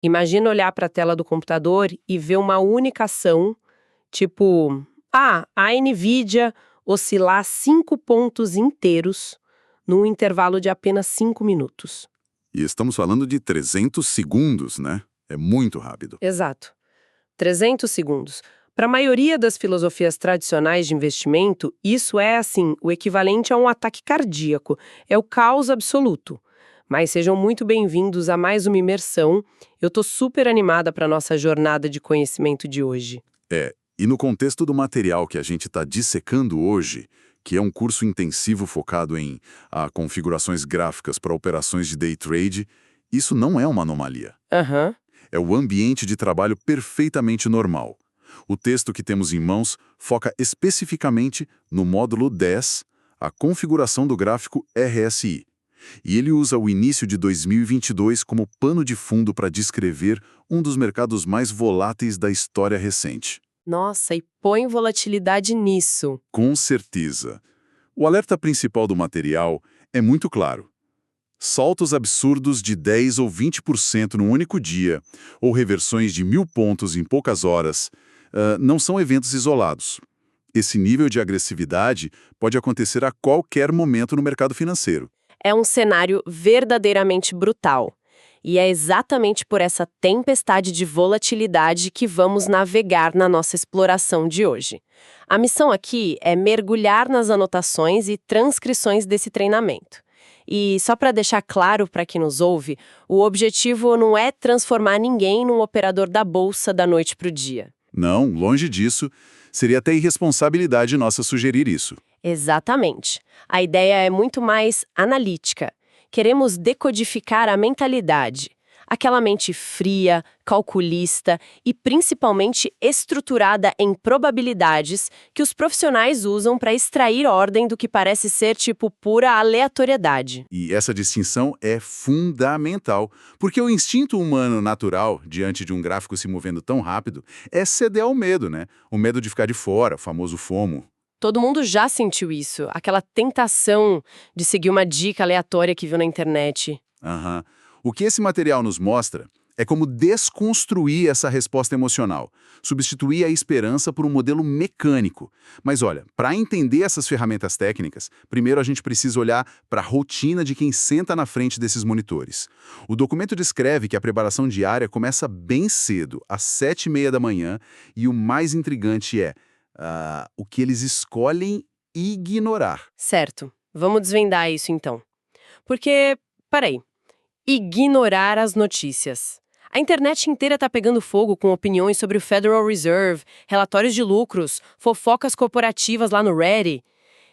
Imagina olhar para a tela do computador e ver uma única ação, tipo, a Nvidia oscilar 5 pontos inteiros num intervalo de apenas 5 minutos. E estamos falando de 300 segundos, né? É muito rápido. Exato. 300 segundos. Para a maioria das filosofias tradicionais de investimento, isso é, assim, o equivalente a um ataque cardíaco. É o caos absoluto. Mas sejam muito bem-vindos a mais uma imersão. Eu estou super animada para a nossa jornada de conhecimento de hoje. E no contexto do material que a gente está dissecando hoje, que é um curso intensivo focado em configurações gráficas para operações de day trade, isso não é uma anomalia. Aham. É o ambiente de trabalho perfeitamente normal. O texto que temos em mãos foca especificamente no módulo 10, a configuração do gráfico RSI. E ele usa o início de 2022 como pano de fundo para descrever um dos mercados mais voláteis da história recente. Nossa, e põe volatilidade nisso. Com certeza. O alerta principal do material é muito claro. Saltos absurdos de 10 ou 20% num único dia, ou reversões de 1.000 pontos em poucas horas, não são eventos isolados. Esse nível de agressividade pode acontecer a qualquer momento no mercado financeiro. É um cenário verdadeiramente brutal. E é exatamente por essa tempestade de volatilidade que vamos navegar na nossa exploração de hoje. A missão aqui é mergulhar nas anotações e transcrições desse treinamento. E só para deixar claro para quem nos ouve, o objetivo não é transformar ninguém num operador da bolsa da noite para o dia. Não, longe disso. Seria até irresponsabilidade nossa sugerir isso. Exatamente. A ideia é muito mais analítica. Queremos decodificar a mentalidade. Aquela mente fria, calculista e principalmente estruturada em probabilidades que os profissionais usam para extrair ordem do que parece ser tipo pura aleatoriedade. E essa distinção é fundamental, porque o instinto humano natural, diante de um gráfico se movendo tão rápido, é ceder ao medo, né? O medo de ficar de fora, o famoso FOMO. Todo mundo já sentiu isso, aquela tentação de seguir uma dica aleatória que viu na internet. Aham. O que esse material nos mostra é como desconstruir essa resposta emocional, substituir a esperança por um modelo mecânico. Mas olha, para entender essas ferramentas técnicas, primeiro a gente precisa olhar para a rotina de quem senta na frente desses monitores. O documento descreve que a preparação diária começa bem cedo, às 7h30 da manhã, e o mais intrigante é o que eles escolhem ignorar. Certo, vamos desvendar isso então. Porque, peraí, ignorar as notícias. A internet inteira tá pegando fogo com opiniões sobre o Federal Reserve, relatórios de lucros, fofocas corporativas lá no Reddit.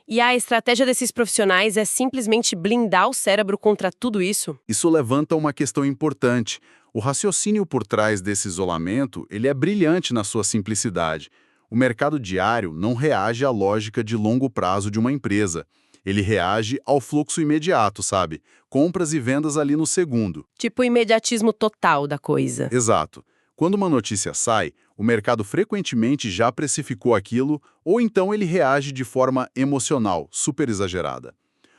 E a estratégia desses profissionais é simplesmente blindar o cérebro contra tudo isso? Isso levanta uma questão importante. O raciocínio por trás desse isolamento, ele é brilhante na sua simplicidade. O mercado diário não reage à lógica de longo prazo de uma empresa. Ele reage ao fluxo imediato, sabe? Compras e vendas ali no segundo. Tipo o imediatismo total da coisa. Exato. Quando uma notícia sai, o mercado frequentemente já precificou aquilo, ou então ele reage de forma emocional, super exagerada.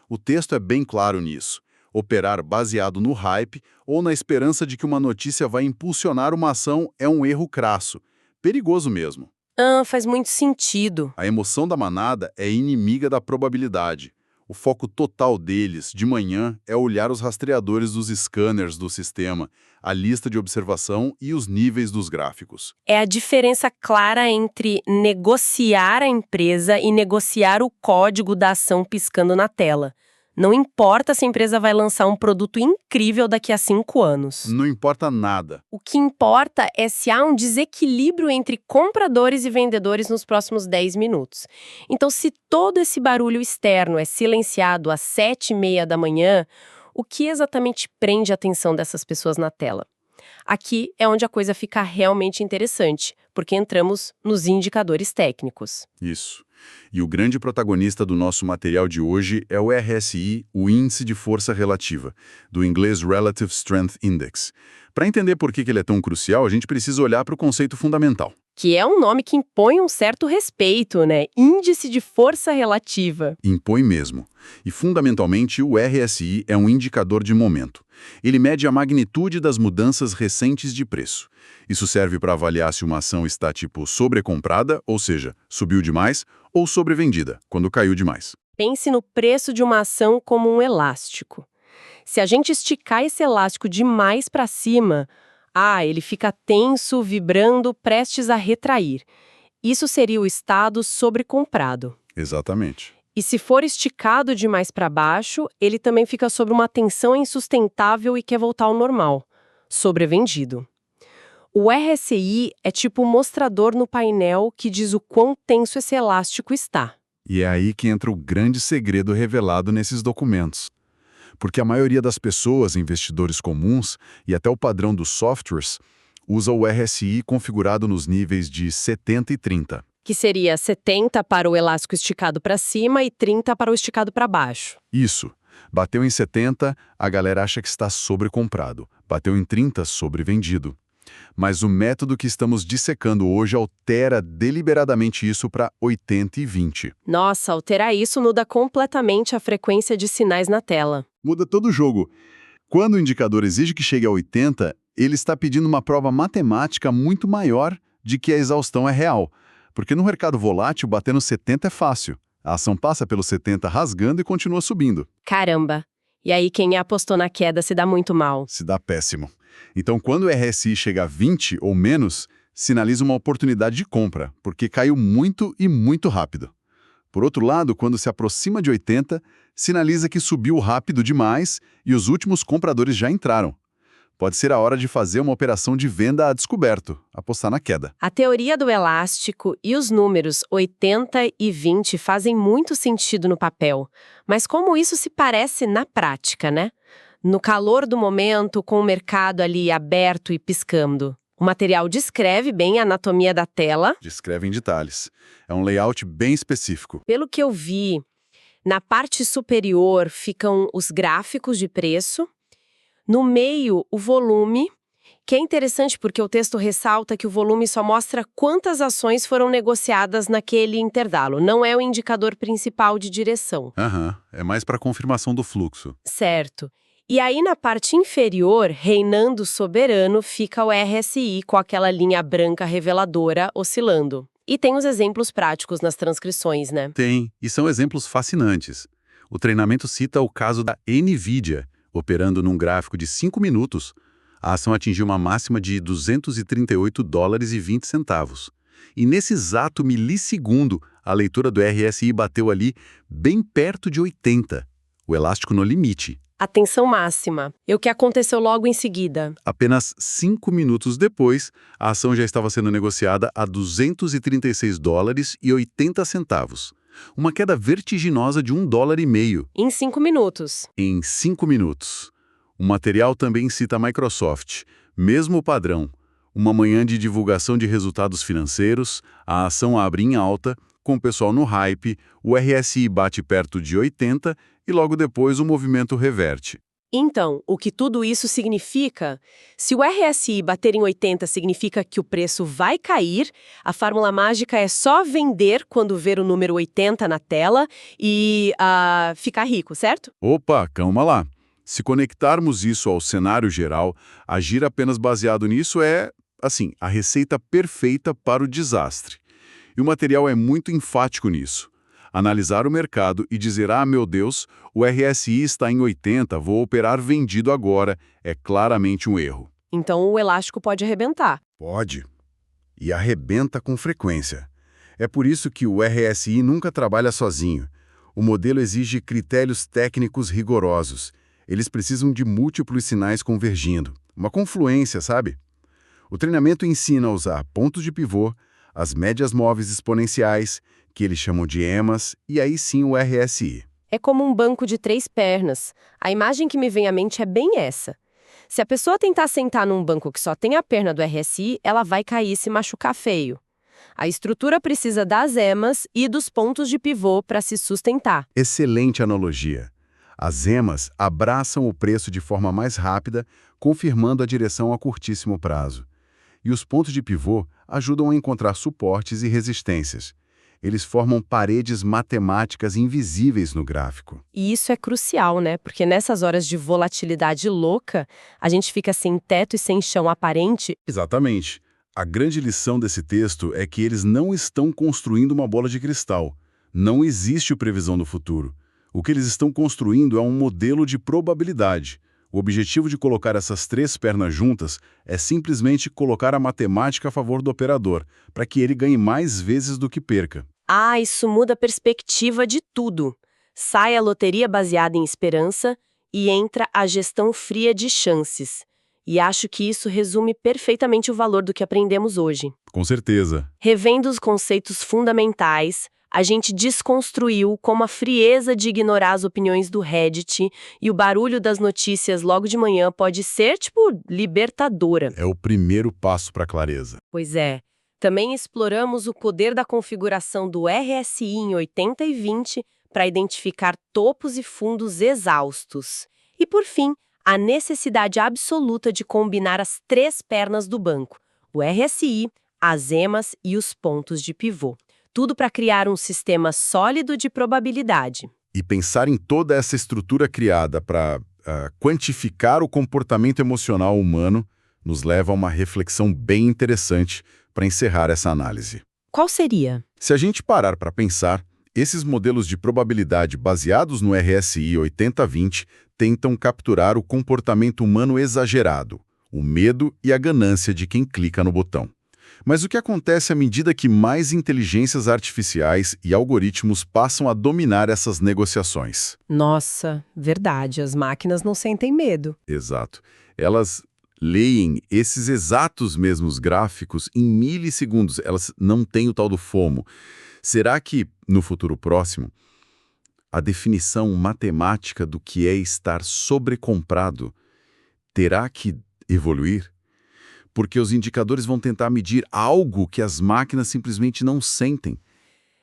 O texto é bem claro nisso. Operar baseado no hype ou na esperança de que uma notícia vai impulsionar uma ação é um erro crasso. Perigoso mesmo. Faz muito sentido. A emoção da manada é inimiga da probabilidade. O foco total deles, de manhã, é olhar os rastreadores dos scanners do sistema, a lista de observação e os níveis dos gráficos. É a diferença clara entre negociar a empresa e negociar o código da ação piscando na tela. Não importa se a empresa vai lançar um produto incrível daqui a 5 anos. Não importa nada. O que importa é se há um desequilíbrio entre compradores e vendedores nos próximos 10 minutos. Então, se todo esse barulho externo é silenciado às 7h30 da manhã, o que exatamente prende a atenção dessas pessoas na tela? Aqui é onde a coisa fica realmente interessante, porque entramos nos indicadores técnicos. Isso. E o grande protagonista do nosso material de hoje é o RSI, o Índice de Força Relativa, do inglês Relative Strength Index. Para entender por que ele é tão crucial, a gente precisa olhar para o conceito fundamental. Que é um nome que impõe um certo respeito, né? Índice de Força Relativa. Impõe mesmo. E, fundamentalmente, o RSI é um indicador de momento. Ele mede a magnitude das mudanças recentes de preço. Isso serve para avaliar se uma ação está tipo sobrecomprada, ou seja, subiu demais, ou sobrevendida, quando caiu demais. Pense no preço de uma ação como um elástico. Se a gente esticar esse elástico demais para cima, ele fica tenso, vibrando, prestes a retrair. Isso seria o estado sobrecomprado. Exatamente. E se for esticado demais para baixo, ele também fica sob uma tensão insustentável e quer voltar ao normal, sobrevendido. O RSI é tipo um mostrador no painel que diz o quão tenso esse elástico está. E é aí que entra o grande segredo revelado nesses documentos. Porque a maioria das pessoas, investidores comuns e até o padrão dos softwares, usa o RSI configurado nos níveis de 70 e 30. Que seria 70 para o elástico esticado para cima e 30 para o esticado para baixo. Isso. Bateu em 70, a galera acha que está sobrecomprado. Bateu em 30, sobrevendido. Mas o método que estamos dissecando hoje altera deliberadamente isso para 80 e 20. Nossa, alterar isso muda completamente a frequência de sinais na tela. Muda todo o jogo. Quando o indicador exige que chegue a 80, ele está pedindo uma prova matemática muito maior de que a exaustão é real. Porque no mercado volátil, bater no 70 é fácil. A ação passa pelo 70 rasgando e continua subindo. Caramba! E aí quem apostou na queda se dá muito mal. Se dá péssimo. Então, quando o RSI chega a 20 ou menos, sinaliza uma oportunidade de compra, porque caiu muito e muito rápido. Por outro lado, quando se aproxima de 80, sinaliza que subiu rápido demais e os últimos compradores já entraram. Pode ser a hora de fazer uma operação de venda a descoberto, apostar na queda. A teoria do elástico e os números 80 e 20 fazem muito sentido no papel, mas como isso se parece na prática, né? No calor do momento, com o mercado ali aberto e piscando. O material descreve bem a anatomia da tela. Descreve em detalhes. É um layout bem específico. Pelo que eu vi, na parte superior ficam os gráficos de preço. No meio, o volume, que é interessante porque o texto ressalta que o volume só mostra quantas ações foram negociadas naquele intervalo, não é o indicador principal de direção. É mais para confirmação do fluxo. Certo. E aí, na parte inferior, reinando soberano, fica o RSI com aquela linha branca reveladora oscilando. E tem os exemplos práticos nas transcrições, né? Tem, e são exemplos fascinantes. O treinamento cita o caso da NVIDIA, operando num gráfico de 5 minutos. A ação atingiu uma máxima de $238,20. E nesse exato milissegundo, a leitura do RSI bateu ali bem perto de 80, o elástico no limite. Atenção máxima. E o que aconteceu logo em seguida? Apenas 5 minutos depois, a ação já estava sendo negociada a $236,80. Uma queda vertiginosa de $1,50. Em 5 minutos. Em 5 minutos. O material também cita a Microsoft. Mesmo padrão. Uma manhã de divulgação de resultados financeiros, a ação abre em alta, com o pessoal no hype, o RSI bate perto de 80 e logo depois o movimento reverte. Então, o que tudo isso significa? Se o RSI bater em 80 significa que o preço vai cair, a fórmula mágica é só vender quando ver o número 80 na tela e ficar rico, certo? Opa, calma lá. Se conectarmos isso ao cenário geral, agir apenas baseado nisso é, assim, a receita perfeita para o desastre. E o material é muito enfático nisso. Analisar o mercado e dizer, meu Deus, o RSI está em 80, vou operar vendido agora, é claramente um erro. Então o elástico pode arrebentar. Pode. E arrebenta com frequência. É por isso que o RSI nunca trabalha sozinho. O modelo exige critérios técnicos rigorosos. Eles precisam de múltiplos sinais convergindo. Uma confluência, sabe? O treinamento ensina a usar pontos de pivô, as médias móveis exponenciais, que eles chamam de EMAs, e aí sim o RSI. É como um banco de 3 pernas. A imagem que me vem à mente é bem essa. Se a pessoa tentar sentar num banco que só tem a perna do RSI, ela vai cair e se machucar feio. A estrutura precisa das EMAs e dos pontos de pivô para se sustentar. Excelente analogia. As EMAs abraçam o preço de forma mais rápida, confirmando a direção a curtíssimo prazo. E os pontos de pivô ajudam a encontrar suportes e resistências. Eles formam paredes matemáticas invisíveis no gráfico. E isso é crucial, né? Porque nessas horas de volatilidade louca, a gente fica sem teto e sem chão aparente. Exatamente. A grande lição desse texto é que eles não estão construindo uma bola de cristal. Não existe previsão do futuro. O que eles estão construindo é um modelo de probabilidade. O objetivo de colocar essas três pernas juntas é simplesmente colocar a matemática a favor do operador, para que ele ganhe mais vezes do que perca. Ah, isso muda a perspectiva de tudo. Sai a loteria baseada em esperança e entra a gestão fria de chances. E acho que isso resume perfeitamente o valor do que aprendemos hoje. Com certeza. Revendo os conceitos fundamentais, a gente desconstruiu como a frieza de ignorar as opiniões do Reddit e o barulho das notícias logo de manhã pode ser, libertadora. É o primeiro passo para a clareza. Pois é. Também exploramos o poder da configuração do RSI em 80 e 20 para identificar topos e fundos exaustos. E, por fim, a necessidade absoluta de combinar as três pernas do banco, o RSI, as EMAs e os pontos de pivô. Tudo para criar um sistema sólido de probabilidade. E pensar em toda essa estrutura criada para quantificar o comportamento emocional humano nos leva a uma reflexão bem interessante para encerrar essa análise. Qual seria? Se a gente parar para pensar, esses modelos de probabilidade baseados no RSI 80-20 tentam capturar o comportamento humano exagerado, o medo e a ganância de quem clica no botão. Mas o que acontece à medida que mais inteligências artificiais e algoritmos passam a dominar essas negociações? Nossa, verdade, as máquinas não sentem medo. Exato. Elas leem esses exatos mesmos gráficos em milissegundos. Elas não têm o tal do FOMO. Será que, no futuro próximo, a definição matemática do que é estar sobrecomprado terá que evoluir? Porque os indicadores vão tentar medir algo que as máquinas simplesmente não sentem.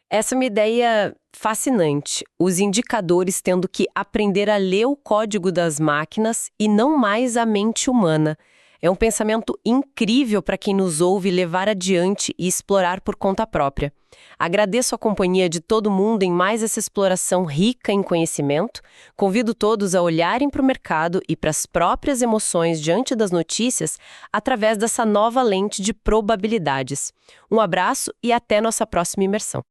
Essa é uma ideia fascinante. Os indicadores tendo que aprender a ler o código das máquinas e não mais a mente humana. É um pensamento incrível para quem nos ouve levar adiante e explorar por conta própria. Agradeço a companhia de todo mundo em mais essa exploração rica em conhecimento. Convido todos a olharem para o mercado e para as próprias emoções diante das notícias através dessa nova lente de probabilidades. Um abraço e até nossa próxima imersão.